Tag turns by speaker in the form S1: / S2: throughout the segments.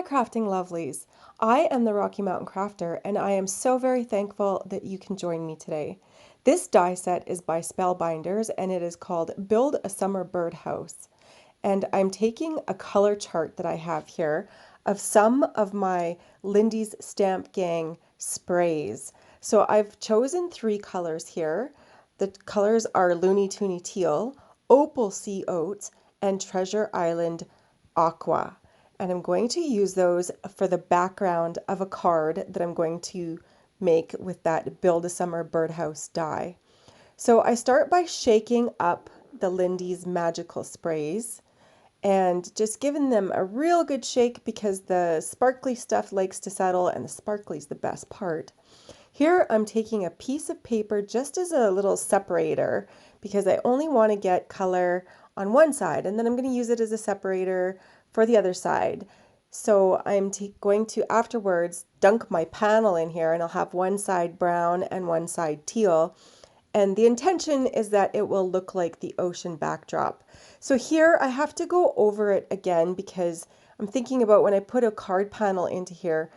S1: crafting lovelies. I am the Rocky Mountain Crafter and I am so very thankful that you can join me today. This die set is by Spellbinders and it is called Build a Summer Birdhouse. And I'm taking a color chart that I have here of some of my Lindy's Stamp Gang sprays. So I've chosen 3 colors here. The colors are Loonie, Toonie, Teal, Opal Sea Oats, and Treasure Island Aqua. And I'm going to use those for the background of a card that I'm going to make with that Build a Summer Birdhouse die. So I start by shaking up the Lindy's magical sprays and just giving them a real good shake because the sparkly stuff likes to settle and the sparkly is the best part. Here I'm taking a piece of paper just as a little separator because I only want to get color on one side and then I'm going to use it as a separator for the other side. So I'm going to afterwards dunk my panel in here and I'll have one side brown and one side teal. And the intention is that it will look like the ocean backdrop. So here I have to go over it again because I'm thinking about when I put a card panel into here,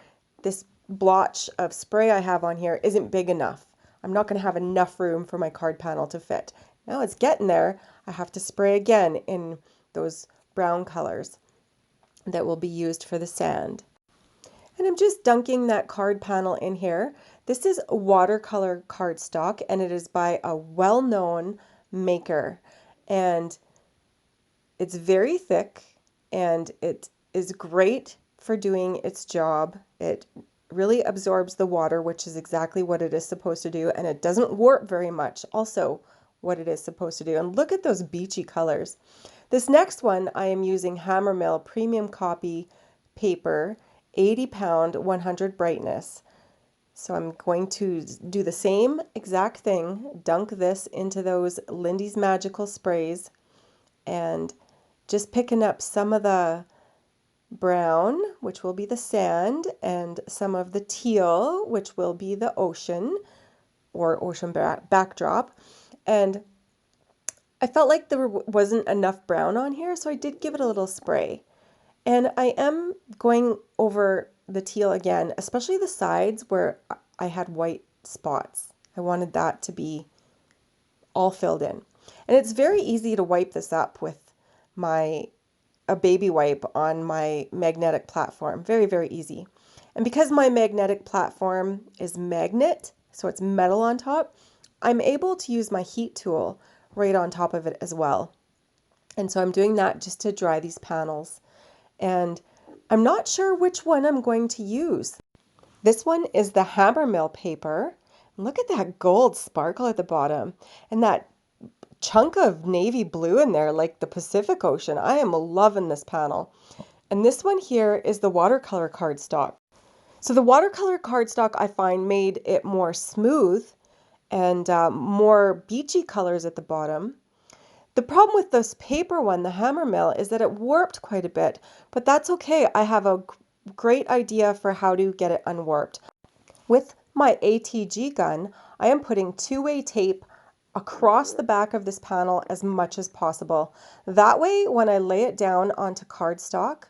S1: this blotch of spray I have on here isn't big enough. I'm not going to have enough room for my card panel to fit. Now it's getting there. I have to spray again in those brown colors that will be used for the sand. And I'm just dunking that card panel in here. This is watercolor cardstock and it is by a well-known maker. And it's very thick and it is great for doing its job. It really absorbs the water, which is exactly what it is supposed to do. And it doesn't warp very much, also what it is supposed to do. And look at those beachy colors. This next one, I am using Hammermill Premium Copy paper, 80 pound, 100 brightness. So I'm going to do the same exact thing, dunk this into those Lindy's Magical sprays and just picking up some of the brown, which will be the sand, and some of the teal, which will be the ocean or ocean backdrop. And I felt like there wasn't enough brown on here, so I did give it a little spray. And I am going over the teal again, especially the sides where I had white spots. I wanted that to be all filled in. And it's very easy to wipe this up with a baby wipe on my magnetic platform. Very, very easy. And because my magnetic platform is magnet, so it's metal on top, I'm able to use my heat tool right on top of it as well. And so I'm doing that just to dry these panels. And I'm not sure which one I'm going to use. This one is the Hammermill paper. Look at that gold sparkle at the bottom and that chunk of navy blue in there like the Pacific Ocean. I am loving this panel. And this one here is the watercolor cardstock. So the watercolor cardstock I find made it more smooth and more beachy colors at the bottom. The problem with this paper one, the Hammermill, is that it warped quite a bit, but that's okay. I have a great idea for how to get it unwarped. With my ATG gun, I am putting 2-way tape across the back of this panel as much as possible. That way, when I lay it down onto cardstock,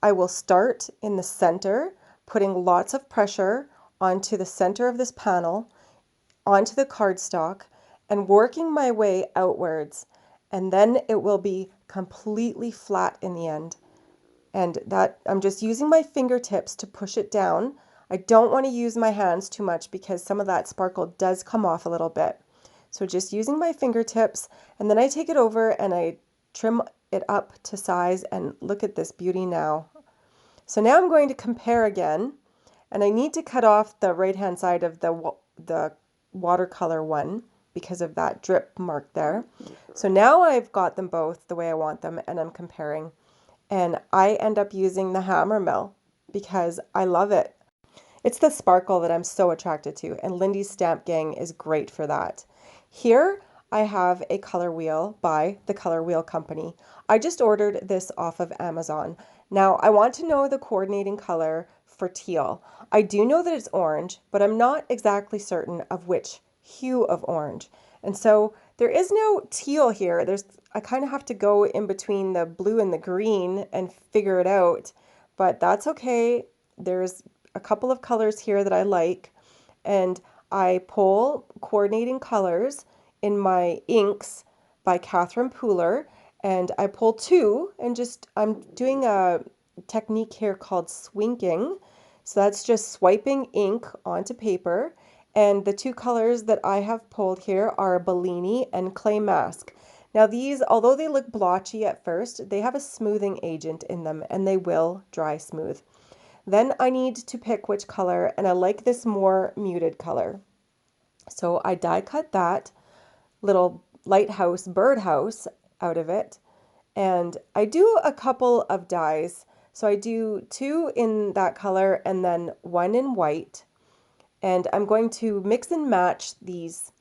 S1: I will start in the center, putting lots of pressure onto the center of this panel, onto the cardstock, and working my way outwards. And then it will be completely flat in the end. And that I'm just using my fingertips to push it down. I don't want to use my hands too much because some of that sparkle does come off a little bit. So just using my fingertips, and then I take it over and I trim it up to size, and look at this beauty now. So now I'm going to compare again, and I need to cut off the right hand side of the watercolor one because of that drip mark there. So now I've got them both the way I want them and I'm comparing. And I end up using the Hammermill because I love it. It's the sparkle that I'm so attracted to, and Lindy's Stamp Gang is great for that. Here I have a color wheel by the Color Wheel Company. I just ordered this off of Amazon. Now I want to know the coordinating color for teal. I do know that it's orange, but I'm not exactly certain of which hue of orange. And so there is no teal here. I kind of have to go in between the blue and the green and figure it out. but that's okay. There's a couple of colors here that I like, and I pull coordinating colors in my inks by Catherine Pooler, and I pull two, and just I'm doing a technique here called swinking. So that's just swiping ink onto paper, and the two colors that I have pulled here are Bellini and Clay Mask. Now these, although they look blotchy at first, they have a smoothing agent in them and they will dry smooth. Then I need to pick which color, and I like this more muted color. So I die cut that little lighthouse birdhouse out of it, and I do a couple of dies. So I do two in that color and then one in white, and I'm going to mix and match these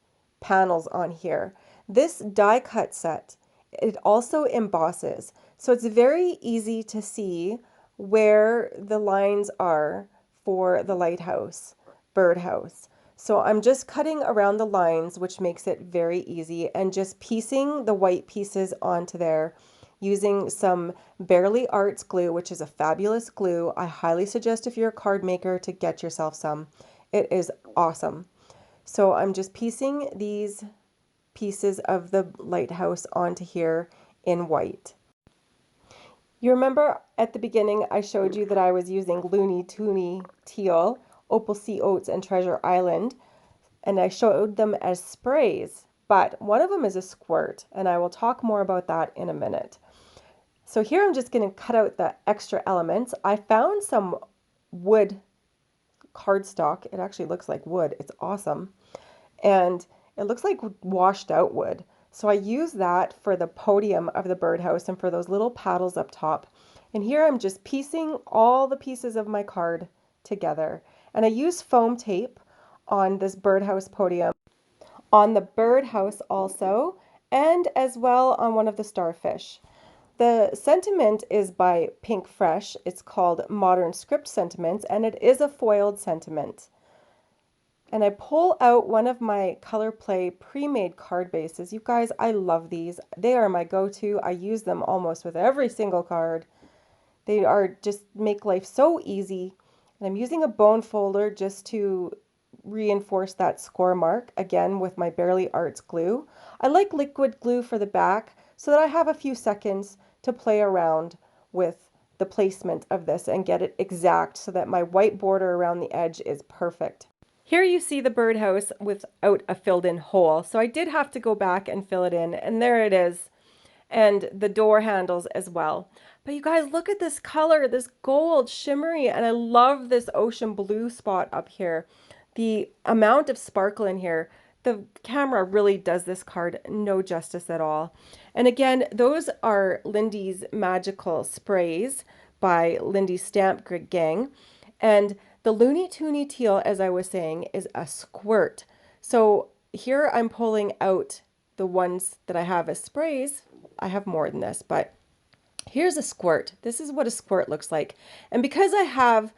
S1: panels on here. This die cut set, it also embosses, so it's very easy to see where the lines are for the lighthouse birdhouse. So I'm just cutting around the lines, which makes it very easy, and just piecing the white pieces onto there using some Barely Arts glue, which is a fabulous glue. I highly suggest, if you're a card maker, to get yourself some. It is awesome. So I'm just piecing these pieces of the lighthouse onto here in white. You remember at the beginning I showed you that I was using Loonie, Toonie, Teal, Opal, Oats, and Treasure Island, and I showed them as sprays, but one of them is a squirt, and I will talk more about that in a minute. So here I'm just going to cut out the extra elements. I found some wood cardstock. It actually looks like wood. It's awesome. And it looks like washed out wood. So I use that for the podium of the birdhouse and for those little paddles up top. And here I'm just piecing all the pieces of my card together. And I use foam tape on this birdhouse podium, on the birdhouse also, and as well on one of the starfish. The sentiment is by Pink Fresh. It's called Modern Script Sentiments, and it is a foiled sentiment. And I pull out one of my Color Play pre-made card bases. You guys, I love these. They are my go-to. I use them almost with every single card. They are just make life so easy. And I'm using a bone folder just to reinforce that score mark, again with my Barely Arts glue. I like liquid glue for the back so that I have a few seconds to play around with the placement of this and get it exact so that my white border around the edge is perfect. Here you see the birdhouse without a filled in hole. So I did have to go back and fill it in, and there it is. And the door handles as well. But you guys, look at this color, this gold shimmery, and I love this ocean blue spot up here. The amount of sparkle in here, the camera really does this card no justice at all. And again, those are Lindy's magical sprays by Lindy's Stamp Gang. And the Loonie Toonie Teal, as I was saying, is a squirt. So here I'm pulling out the ones that I have as sprays. I have more than this, but here's a squirt. This is what a squirt looks like. And because I have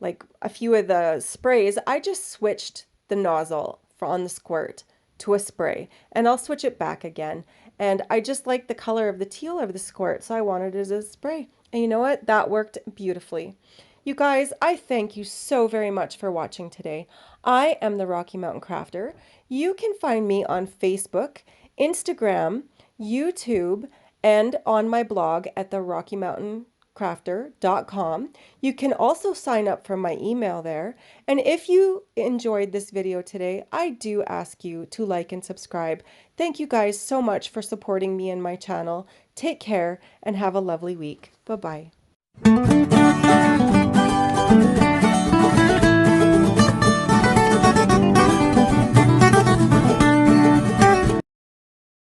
S1: like a few of the sprays, I just switched the nozzle on the squirt to a spray, and I'll switch it back again. And I just like the color of the teal of the squirt, so I wanted it as a spray. And you know what? That worked beautifully. You guys, I thank you so very much for watching today. I am the Rocky Mountain Crafter. You can find me on Facebook, Instagram, YouTube, and on my blog at therockymountancrafter.com. You can also sign up for my email there. And if you enjoyed this video today, I do ask you to like and subscribe. Thank you guys so much for supporting me and my channel. Take care and have a lovely week. Bye-bye.